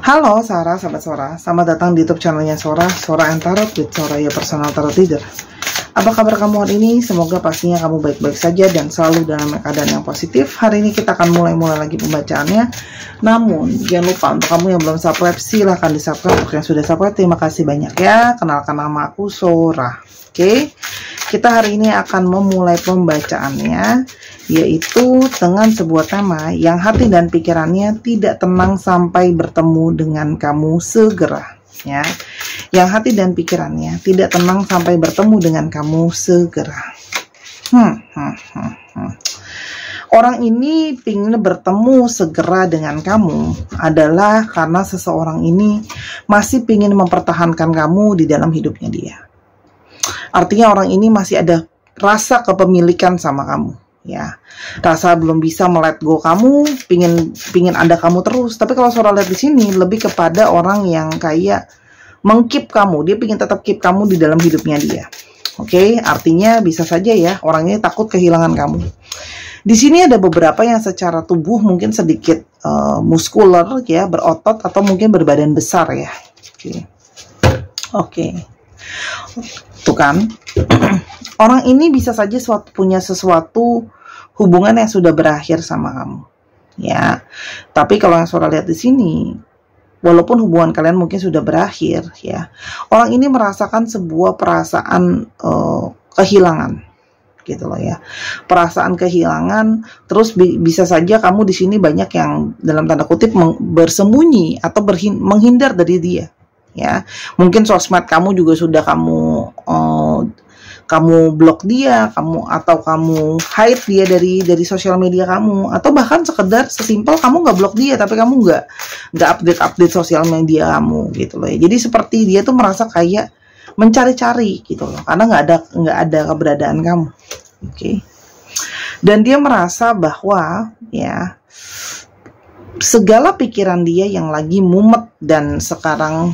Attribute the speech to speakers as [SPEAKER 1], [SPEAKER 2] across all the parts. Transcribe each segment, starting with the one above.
[SPEAKER 1] Halo Sarah, sahabat Sora. Selamat datang di YouTube channelnya Sora, Sora and Tarot with Soraya Personal Tarot Reader. Apa kabar kamu hari ini? Semoga pastinya kamu baik-baik saja dan selalu dalam keadaan yang positif. Hari ini kita akan mulai lagi pembacaannya. Namun, jangan lupa untuk kamu yang belum subscribe, silahkan di-subscribe. Untuk yang sudah subscribe, terima kasih banyak ya. Kenalkan nama aku Sora. Oke, kita hari ini akan memulai pembacaannya, yaitu dengan sebuah tema yang hati dan pikirannya tidak tenang sampai bertemu dengan kamu segera. Ya, yang hati dan pikirannya tidak tenang sampai bertemu dengan kamu segera. Orang ini ingin bertemu segera dengan kamu adalah karena seseorang ini masih ingin mempertahankan kamu di dalam hidupnya dia. Artinya orang ini masih ada rasa kepemilikan sama kamu, ya. Rasa belum bisa let go kamu, pingin ada kamu terus. Tapi kalau Sora lihat di sini lebih kepada orang yang kayak mengkeep kamu, dia pingin tetap keep kamu di dalam hidupnya dia. Oke, artinya bisa saja ya orang ini takut kehilangan kamu. Di sini ada beberapa yang secara tubuh mungkin sedikit muskular ya, berotot atau mungkin berbadan besar ya. Oke. Tuh kan, orang ini bisa saja punya sesuatu hubungan yang sudah berakhir sama kamu, ya. Tapi kalau yang Sora lihat di sini, walaupun hubungan kalian mungkin sudah berakhir, ya, orang ini merasakan sebuah perasaan kehilangan, gitu loh ya. Perasaan kehilangan, terus bisa saja kamu di sini banyak yang dalam tanda kutip bersembunyi atau menghindar dari dia. Ya, mungkin sosmed kamu juga sudah kamu blok dia, atau kamu hide dia dari sosial media kamu, atau bahkan sekedar sesimpel kamu nggak blok dia tapi kamu nggak update sosial media kamu gitu loh ya. Jadi seperti dia tuh merasa kayak mencari-cari gitu loh karena nggak ada keberadaan kamu. Oke. Dan dia merasa bahwa ya segala pikiran dia yang lagi mumet dan sekarang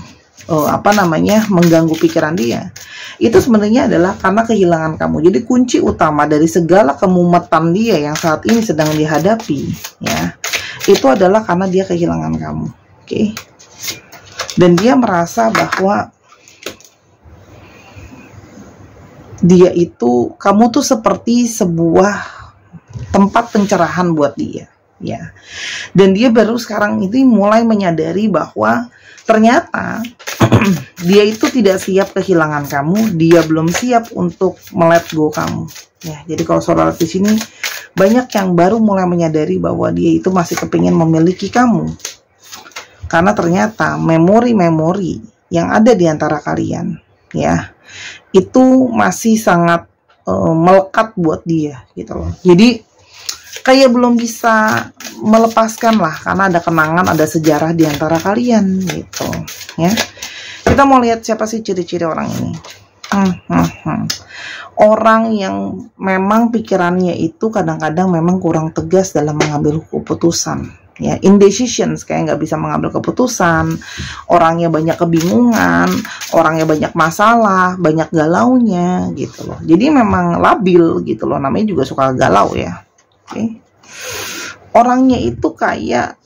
[SPEAKER 1] mengganggu pikiran dia, itu sebenarnya adalah karena kehilangan kamu. Jadi kunci utama dari segala kemumetan dia yang saat ini sedang dihadapi, ya, itu adalah karena dia kehilangan kamu. Oke. Dan dia merasa bahwa dia itu, kamu tuh seperti sebuah tempat pencerahan buat dia, ya. Dan dia baru sekarang itu mulai menyadari bahwa ternyata dia itu tidak siap kehilangan kamu, dia belum siap untuk let go kamu. Ya, jadi kalau Sora di sini banyak yang baru mulai menyadari bahwa dia itu masih kepingin memiliki kamu. Karena ternyata memori-memori yang ada di antara kalian, ya, itu masih sangat melekat buat dia, gitu loh. Jadi kayak belum bisa melepaskan lah, karena ada kenangan, ada sejarah di antara kalian gitu ya. Kita mau lihat siapa sih ciri-ciri orang ini. Orang yang memang pikirannya itu kadang-kadang memang kurang tegas dalam mengambil keputusan ya, indecisions, kayak nggak bisa mengambil keputusan, orangnya banyak kebingungan, orangnya banyak masalah, banyak galaunya gitu loh. Jadi memang labil gitu loh, namanya juga suka galau ya. Oke. Orangnya itu kayak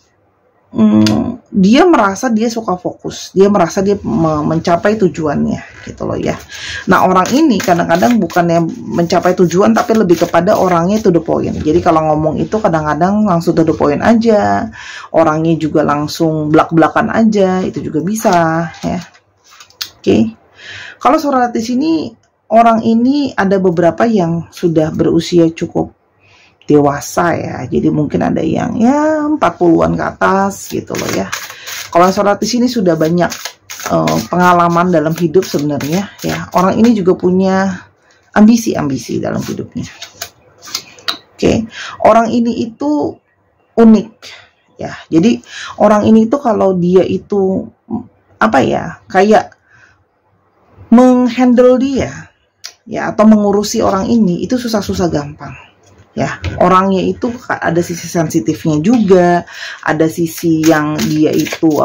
[SPEAKER 1] dia merasa dia suka fokus, dia merasa dia mencapai tujuannya gitu loh ya. Nah orang ini kadang-kadang bukannya mencapai tujuan tapi lebih kepada orangnya to the point. Jadi kalau ngomong itu kadang-kadang langsung to the point aja, orangnya juga langsung belak-belakan aja, itu juga bisa ya. Oke. Kalau Sora di sini, orang ini ada beberapa yang sudah berusia cukup dewasa ya, jadi mungkin ada yang ya 40-an ke atas gitu loh ya. Kalau Sora di sini sudah banyak pengalaman dalam hidup sebenarnya ya. Orang ini juga punya ambisi-ambisi dalam hidupnya. Oke. Orang ini itu unik ya. Jadi orang ini itu kalau dia itu kayak menghandle dia ya, atau mengurusi orang ini itu susah-susah gampang. Ya, orangnya itu ada sisi sensitifnya juga, ada sisi yang dia itu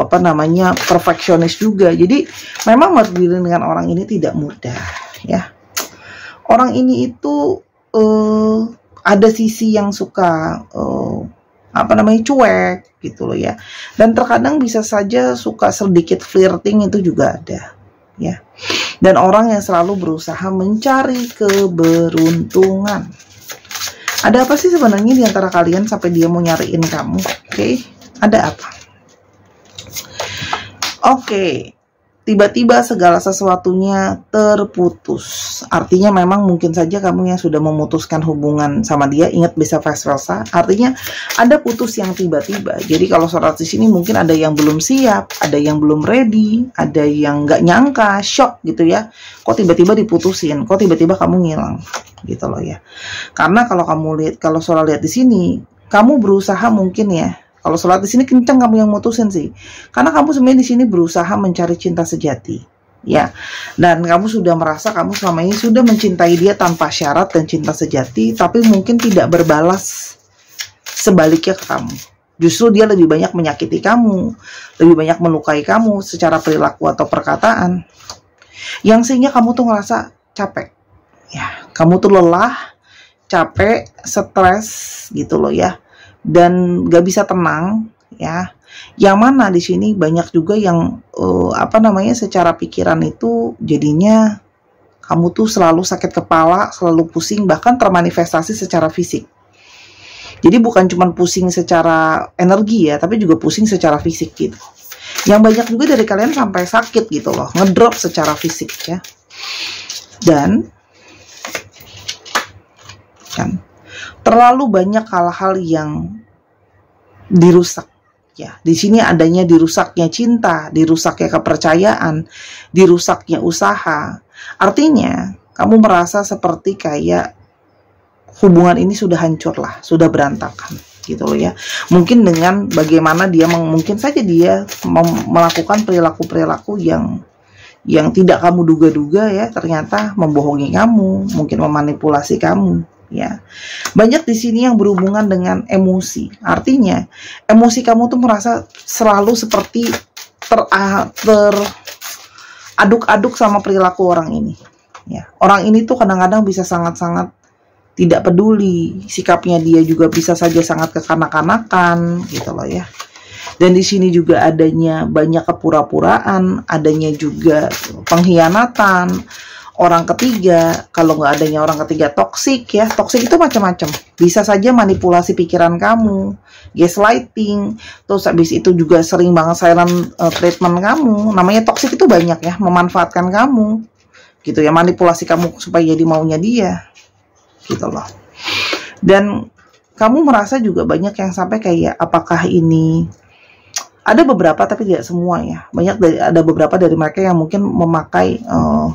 [SPEAKER 1] perfeksionis juga. Jadi memang berdiri dengan orang ini tidak mudah ya. Orang ini itu ada sisi yang suka cuek gitu loh ya. Dan terkadang bisa saja suka sedikit flirting, itu juga ada ya. Dan orang yang selalu berusaha mencari keberuntungan. Ada apa sih sebenarnya di antara kalian sampai dia mau nyariin kamu? Oke, ada apa? Oke, tiba-tiba segala sesuatunya terputus. Artinya memang mungkin saja kamu yang sudah memutuskan hubungan sama dia, ingat bisa vice versa. Artinya ada putus yang tiba-tiba. Jadi kalau surat di sini mungkin ada yang belum siap, ada yang belum ready, ada yang nggak nyangka, shock gitu ya. Kok tiba-tiba diputusin? Kok tiba-tiba kamu ngilang? Gitu loh ya. Karena kalau kamu lihat, kalau surat lihat di sini, kamu berusaha mungkin ya. Kalau sholat di sini kenceng kamu yang mutusin sih, karena kamu sebenarnya di sini berusaha mencari cinta sejati, ya. Dan kamu sudah merasa kamu selama ini sudah mencintai dia tanpa syarat dan cinta sejati, tapi mungkin tidak berbalas sebaliknya ke kamu. Justru dia lebih banyak menyakiti kamu, lebih banyak melukai kamu secara perilaku atau perkataan, yang sehingga kamu tuh ngerasa capek, ya. Kamu tuh lelah, capek, stres gitu loh ya. Dan gak bisa tenang ya. Yang mana di sini banyak juga yang secara pikiran itu jadinya kamu tuh selalu sakit kepala, selalu pusing, bahkan termanifestasi secara fisik. Jadi bukan cuma pusing secara energi ya, tapi juga pusing secara fisik gitu. Yang banyak juga dari kalian sampai sakit gitu loh, ngedrop secara fisik ya. Dan kan terlalu banyak hal-hal yang dirusak ya. Di sini adanya dirusaknya cinta, dirusaknya kepercayaan, dirusaknya usaha. Artinya kamu merasa seperti kayak hubungan ini sudah hancur lah, sudah berantakan gitu loh ya. Mungkin dengan bagaimana dia mungkin saja dia melakukan perilaku-perilaku yang tidak kamu duga-duga ya, ternyata membohongi kamu, mungkin memanipulasi kamu. Ya, banyak di sini yang berhubungan dengan emosi. Artinya, emosi kamu tuh merasa selalu seperti teraduk-aduk sama perilaku orang ini. Ya, orang ini tuh kadang-kadang bisa sangat-sangat tidak peduli. Sikapnya dia juga bisa saja sangat kekanak-kanakan, gitu loh ya. Dan di sini juga adanya banyak kepura-puraan, adanya juga pengkhianatan. Orang ketiga, kalau nggak adanya orang ketiga, toksik ya. Toksik itu macam-macam. Bisa saja manipulasi pikiran kamu, gaslighting, terus habis itu juga sering banget silent treatment kamu. Namanya toksik itu banyak ya, memanfaatkan kamu, gitu ya, manipulasi kamu supaya jadi maunya dia, gitu loh. Dan kamu merasa juga banyak yang sampai kayak, apakah ini ada beberapa tapi tidak semua ya. Ada beberapa dari mereka yang mungkin memakai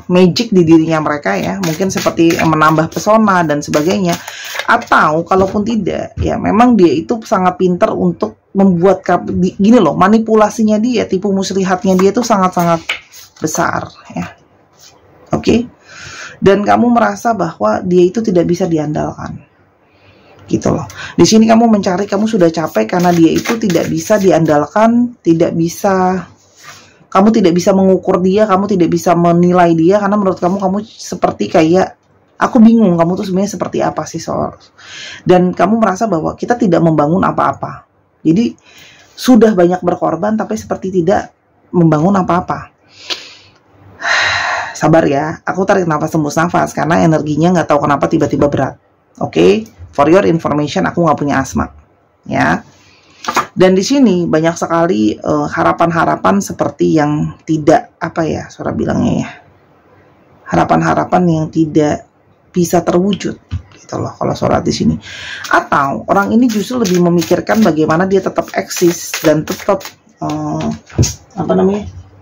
[SPEAKER 1] magic di dirinya mereka ya. Mungkin seperti menambah pesona dan sebagainya. Atau kalaupun tidak, ya memang dia itu sangat pintar untuk membuat gini loh, manipulasinya dia, tipu muslihatnya dia itu sangat-sangat besar ya. Oke? Dan kamu merasa bahwa dia itu tidak bisa diandalkan. Gitu loh. Di sini kamu mencari, kamu sudah capek karena dia itu tidak bisa diandalkan, kamu tidak bisa mengukur dia, kamu tidak bisa menilai dia, karena menurut kamu seperti kayak, aku bingung kamu tuh sebenarnya seperti apa sih soal. Dan kamu merasa bahwa kita tidak membangun apa-apa. Jadi sudah banyak berkorban tapi seperti tidak membangun apa-apa. Sabar ya, aku tarik nafas tembus nafas karena energinya nggak tahu kenapa tiba-tiba berat. Oke? For your information, aku nggak punya asma, ya. Dan di sini banyak sekali harapan-harapan seperti yang tidak suara bilangnya ya, harapan-harapan yang tidak bisa terwujud, gitu loh. Kalau suara di sini, atau orang ini justru lebih memikirkan bagaimana dia tetap eksis dan tetap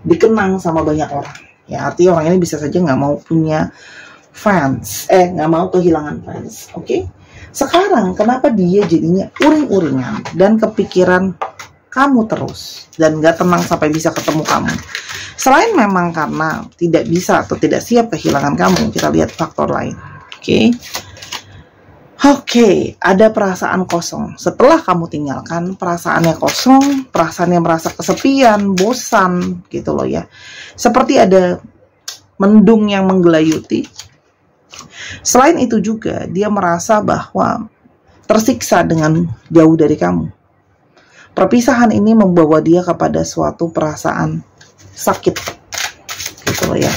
[SPEAKER 1] dikenang sama banyak orang. Ya, artinya orang ini bisa saja nggak mau punya fans, nggak mau kehilangan fans, oke? Sekarang kenapa dia jadinya uring-uringan dan kepikiran kamu terus dan gak tenang sampai bisa ketemu kamu? Selain memang karena tidak bisa atau tidak siap kehilangan kamu, kita lihat faktor lain. Oke, ada perasaan kosong. Setelah kamu tinggalkan, perasaannya kosong, perasaannya merasa kesepian, bosan, gitu loh ya. Seperti ada mendung yang menggelayuti. Selain itu juga dia merasa bahwa tersiksa dengan jauh dari kamu. Perpisahan ini membawa dia kepada suatu perasaan sakit, gitu loh ya.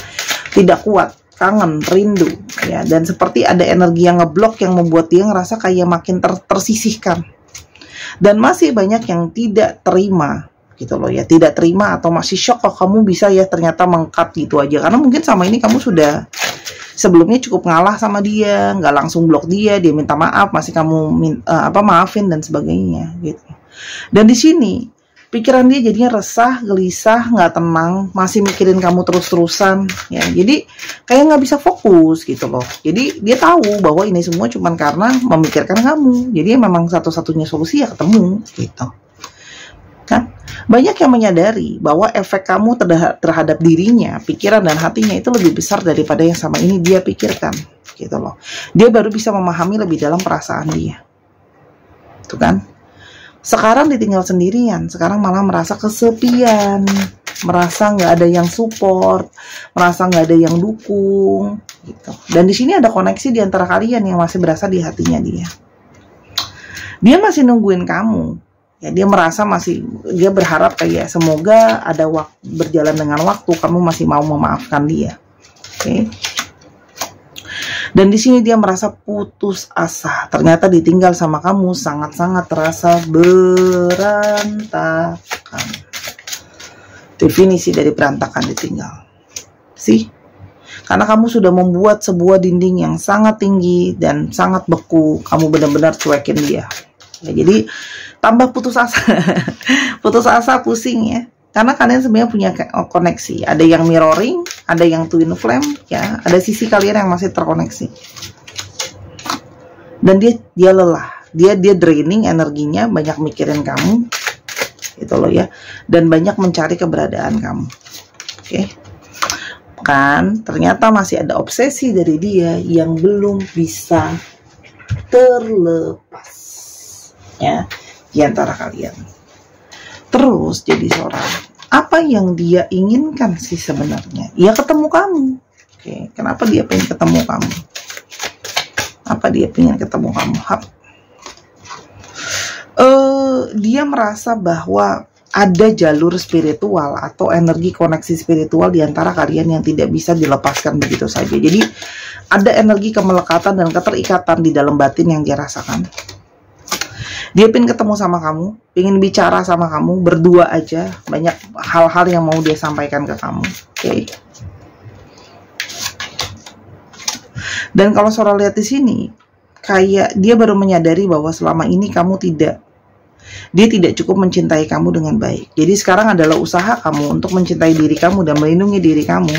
[SPEAKER 1] Tidak kuat, kangen, rindu, ya. Dan seperti ada energi yang ngeblok yang membuat dia ngerasa kayak makin tersisihkan. Dan masih banyak yang tidak terima, gitu loh ya. Tidak terima atau masih shock kalau kamu bisa ya ternyata mengkat gitu aja. Karena mungkin sama ini kamu sudah sebelumnya cukup ngalah sama dia, nggak langsung blok dia minta maaf, masih kamu maafin dan sebagainya gitu. Dan di sini pikiran dia jadinya resah, gelisah, nggak tenang, masih mikirin kamu terus-terusan ya. Jadi kayak nggak bisa fokus gitu loh. Jadi dia tahu bahwa ini semua cuma karena memikirkan kamu. Jadi memang satu-satunya solusi ya ketemu gitu. Kan banyak yang menyadari bahwa efek kamu terhadap dirinya, pikiran dan hatinya itu lebih besar daripada yang sama ini dia pikirkan gitu loh. Dia baru bisa memahami lebih dalam perasaan dia. Tuh kan? Sekarang ditinggal sendirian, sekarang malah merasa kesepian, merasa nggak ada yang support, merasa nggak ada yang dukung, gitu. Dan di sini ada koneksi di antara kalian yang masih berasa di hatinya dia. Dia masih nungguin kamu, ya. Dia merasa dia berharap kayak semoga ada berjalan dengan waktu, kamu masih mau memaafkan dia, oke? Dan di sini dia merasa putus asa. Ternyata ditinggal sama kamu sangat-sangat terasa berantakan. Definisi dari berantakan ditinggal. Sih? Karena kamu sudah membuat sebuah dinding yang sangat tinggi dan sangat beku. Kamu benar-benar cuekin dia. Ya, jadi tambah putus asa. Putus asa, pusing ya. Karena kalian sebenarnya punya koneksi. Ada yang mirroring, ada yang twin flame, ya. Ada sisi kalian yang masih terkoneksi. Dan dia lelah. Dia draining energinya, banyak mikirin kamu. Gitu loh ya. Dan banyak mencari keberadaan kamu. Oke. Kan ternyata masih ada obsesi dari dia yang belum bisa terlepas. Ya, di antara kalian. Terus jadi seorang, apa yang dia inginkan sih sebenarnya? Ya ketemu kamu. Oke, kenapa dia pengen ketemu kamu? Apa dia pengen ketemu kamu? Dia merasa bahwa ada jalur spiritual atau energi koneksi spiritual di antara kalian yang tidak bisa dilepaskan begitu saja. Jadi ada energi kemelekatan dan keterikatan di dalam batin yang dia rasakan. Dia pengen ketemu sama kamu, pengen bicara sama kamu, berdua aja. Banyak hal-hal yang mau dia sampaikan ke kamu. Oke. Dan kalau Sora lihat di sini, kayak dia baru menyadari bahwa selama ini dia tidak cukup mencintai kamu dengan baik. Jadi sekarang adalah usaha kamu untuk mencintai diri kamu dan melindungi diri kamu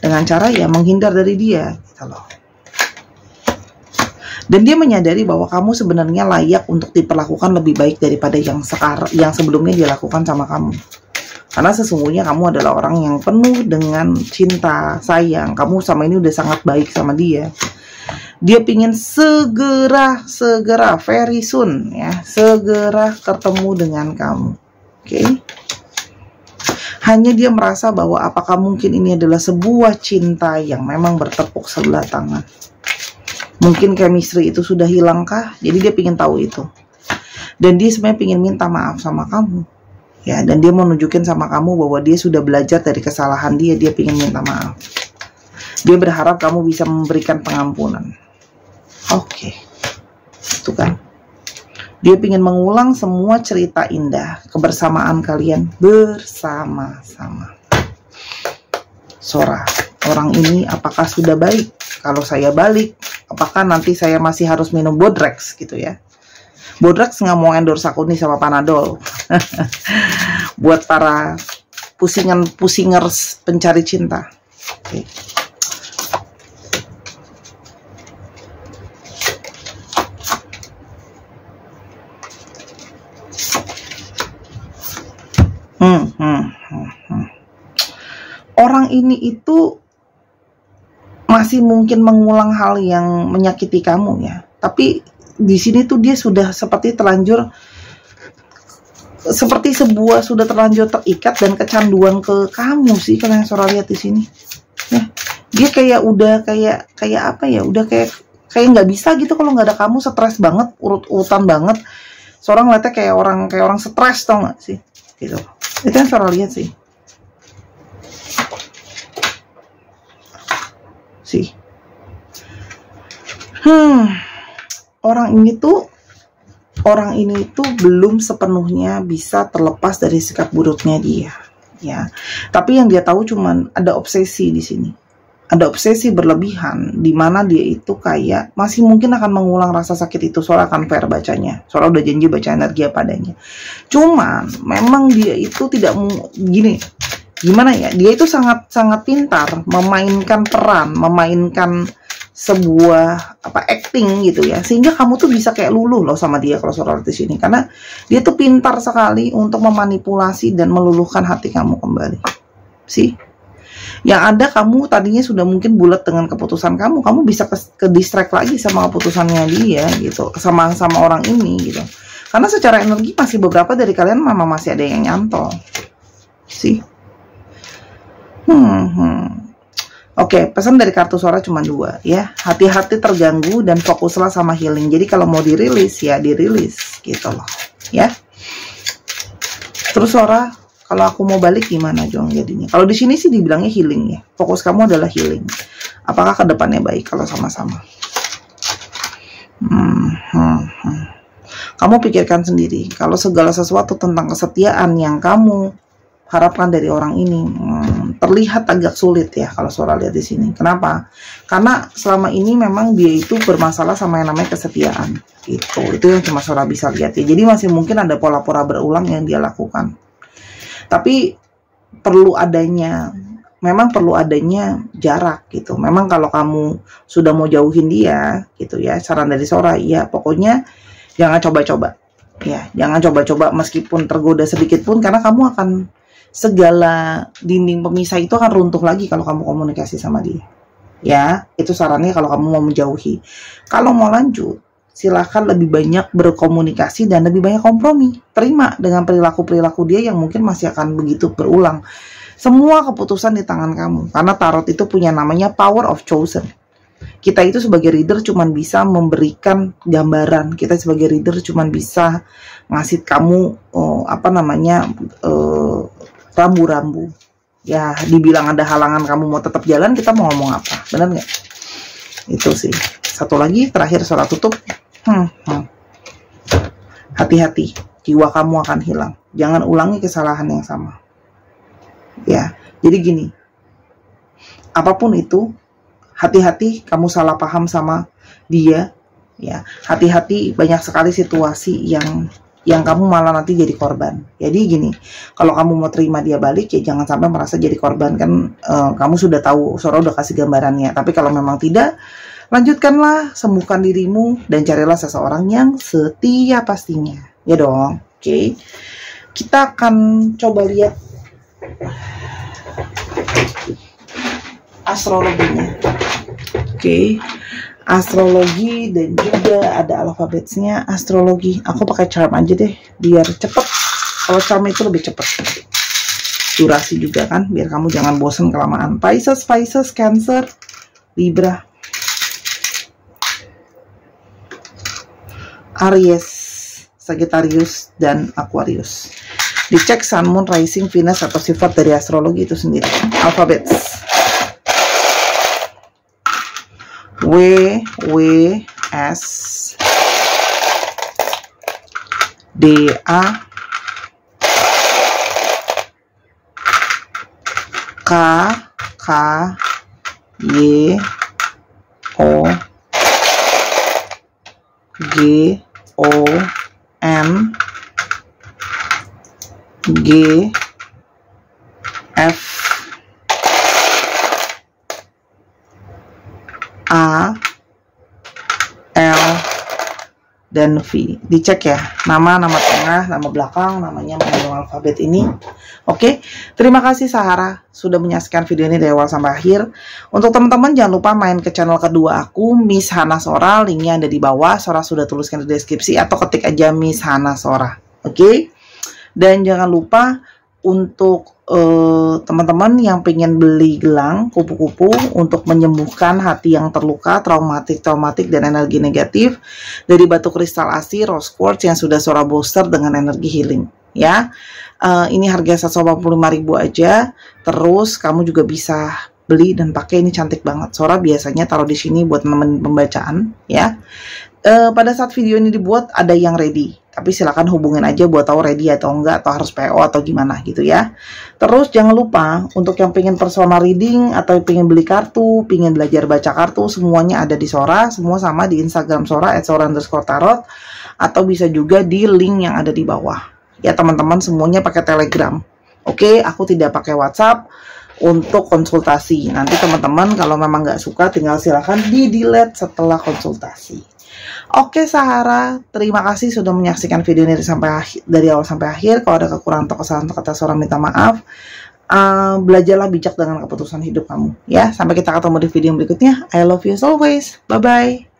[SPEAKER 1] dengan cara ya menghindar dari dia, gitu loh. Dan dia menyadari bahwa kamu sebenarnya layak untuk diperlakukan lebih baik daripada yang sebelumnya dia lakukan sama kamu. Karena sesungguhnya kamu adalah orang yang penuh dengan cinta, sayang. Kamu sama ini udah sangat baik sama dia. Dia pingin segera, very soon ya, segera ketemu dengan kamu. Oke? Hanya dia merasa bahwa apakah mungkin ini adalah sebuah cinta yang memang bertepuk sebelah tangan. Mungkin chemistry itu sudah hilangkah? Jadi dia pingin tahu itu. Dan dia sebenarnya pingin minta maaf sama kamu. Ya, dan dia mau nunjukin sama kamu bahwa dia sudah belajar dari kesalahan dia. Dia pingin minta maaf. Dia berharap kamu bisa memberikan pengampunan. Oke. Itu kan. Dia pingin mengulang semua cerita indah kebersamaan kalian bersama-sama. Sora, orang ini apakah sudah baik? Kalau saya balik, apakah nanti saya masih harus minum Bodrex gitu ya? Bodrex nggak mau endorse aku nih sama Panadol. Buat para pusingers pencari cinta. Oke. Orang ini itu masih mungkin mengulang hal yang menyakiti kamu ya. Tapi di sini tuh dia sudah seperti terlanjur, sudah terlanjur terikat dan kecanduan ke kamu sih kalau yang Sora lihat di sini. Ya, dia kayak udah kayak apa ya? Udah kayak nggak bisa gitu kalau nggak ada kamu, stres banget, urut-urutan banget. Sora ngeliatnya kayak orang stres, tau gak sih? Gitu. Itu yang Sora lihat sih. Sih. Orang ini tuh belum sepenuhnya bisa terlepas dari sikap buruknya dia, ya. Tapi yang dia tahu cuman ada obsesi di sini. Ada obsesi berlebihan di mana dia itu kayak masih mungkin akan mengulang rasa sakit itu. Sora akan fair bacanya. Sora udah janji baca energi padanya. Cuman memang dia itu tidak gini. Gimana ya? Dia itu sangat pintar memainkan peran, memainkan sebuah acting gitu ya, sehingga kamu tuh bisa kayak luluh loh sama dia kalau Sora di sini, karena dia tuh pintar sekali untuk memanipulasi dan meluluhkan hati kamu kembali. Sih, yang ada kamu tadinya sudah mungkin bulat dengan keputusan kamu bisa ke distract lagi sama keputusannya dia gitu, sama orang ini gitu, karena secara energi masih beberapa dari kalian memang masih ada yang nyantol. Sih. Oke, pesan dari kartu Sora cuma 2 ya. Hati-hati terganggu dan fokuslah sama healing. Jadi kalau mau dirilis ya dirilis gitu loh, ya. Terus Sora, kalau aku mau balik gimana Jong jadinya? Kalau di sini sih dibilangnya healing ya. Fokus kamu adalah healing. Apakah kedepannya baik kalau sama-sama? Kamu pikirkan sendiri. Kalau segala sesuatu tentang kesetiaan yang kamu harapkan dari orang ini terlihat agak sulit ya kalau Sora lihat di sini. Kenapa? Karena selama ini memang dia itu bermasalah sama yang namanya kesetiaan. Itu yang cuma Sora bisa lihat ya. Jadi masih mungkin ada pola-pola berulang yang dia lakukan. Tapi memang perlu adanya jarak gitu. Memang kalau kamu sudah mau jauhin dia gitu ya, saran dari Sora ya pokoknya jangan coba-coba. Ya, jangan coba-coba meskipun tergoda sedikit pun, karena kamu akan segala dinding pemisah itu akan runtuh lagi kalau kamu komunikasi sama dia. Ya, itu sarannya kalau kamu mau menjauhi. Kalau mau lanjut, silahkan lebih banyak berkomunikasi dan lebih banyak kompromi. Terima dengan perilaku-perilaku dia yang mungkin masih akan begitu berulang. Semua keputusan di tangan kamu, karena tarot itu punya namanya power of chosen. Kita itu sebagai reader cuma bisa memberikan gambaran. Kita sebagai reader cuma bisa ngasih kamu rambu-rambu. Ya, dibilang ada halangan kamu mau tetap jalan, kita mau ngomong apa? Benar nggak? Itu sih. Satu lagi, terakhir Sora tutup. Hati-hati, jiwa kamu akan hilang. Jangan ulangi kesalahan yang sama. Ya, jadi gini. Apapun itu, hati-hati kamu salah paham sama dia. Ya, hati-hati banyak sekali situasi yang kamu malah nanti jadi korban. Jadi gini, kalau kamu mau terima dia balik ya jangan sampai merasa jadi korban kan. Kamu sudah tahu, Sora udah kasih gambarannya. Tapi kalau memang tidak, lanjutkanlah, sembuhkan dirimu dan carilah seseorang yang setia pastinya. Ya dong. Oke. Kita akan coba lihat astrologinya. Oke. Astrologi dan juga ada alfabetnya astrologi. Aku pakai charm aja deh biar cepet. Kalau charm itu lebih cepet. Durasi juga kan biar kamu jangan bosen kelamaan. Pisces, Cancer, Libra, Aries, Sagittarius dan Aquarius. Dicek Sun, Moon, Rising, Venus atau sifat dari astrologi itu sendiri. Alfabet W, S, D, A, K, Y, O, G, O, N, G, F, A, L, dan V. Dicek ya, nama tengah, nama belakang, namanya mengandung alfabet ini. Oke, terima kasih Sahara sudah menyaksikan video ini dari awal sampai akhir. Untuk teman-teman jangan lupa main ke channel kedua aku, Miss Hana Sora, linknya ada di bawah. Sora sudah tuliskan di deskripsi atau ketik aja Miss Hana Sora. Oke, dan jangan lupa untuk teman-teman yang pengen beli gelang kupu-kupu untuk menyembuhkan hati yang terluka, traumatik dan energi negatif dari batu kristal asli rose quartz yang sudah Sora booster dengan energi healing ya. Ini harga 185.000 aja. Terus kamu juga bisa beli dan pakai, ini cantik banget. Sora biasanya taruh di sini buat nemenin pembacaan ya. Pada saat video ini dibuat ada yang ready, tapi silakan hubungin aja buat tahu ready atau enggak, atau harus PO atau gimana gitu ya. Terus jangan lupa untuk yang pengen personal reading atau pengen beli kartu, pengen belajar baca kartu, semuanya ada di Sora, semua sama di Instagram Sora @sora_tarot, atau bisa juga di link yang ada di bawah ya teman-teman. Semuanya pakai Telegram. Oke, aku tidak pakai WhatsApp untuk konsultasi. Nanti teman-teman kalau memang nggak suka tinggal silahkan di delete setelah konsultasi. Oke Sahara, terima kasih sudah menyaksikan video ini dari awal sampai akhir. Kalau ada kekurangan atau kesalahan kata Sora minta maaf. Belajarlah bijak dengan keputusan hidup kamu ya. Sampai kita ketemu di video berikutnya. I love you as always. Bye bye.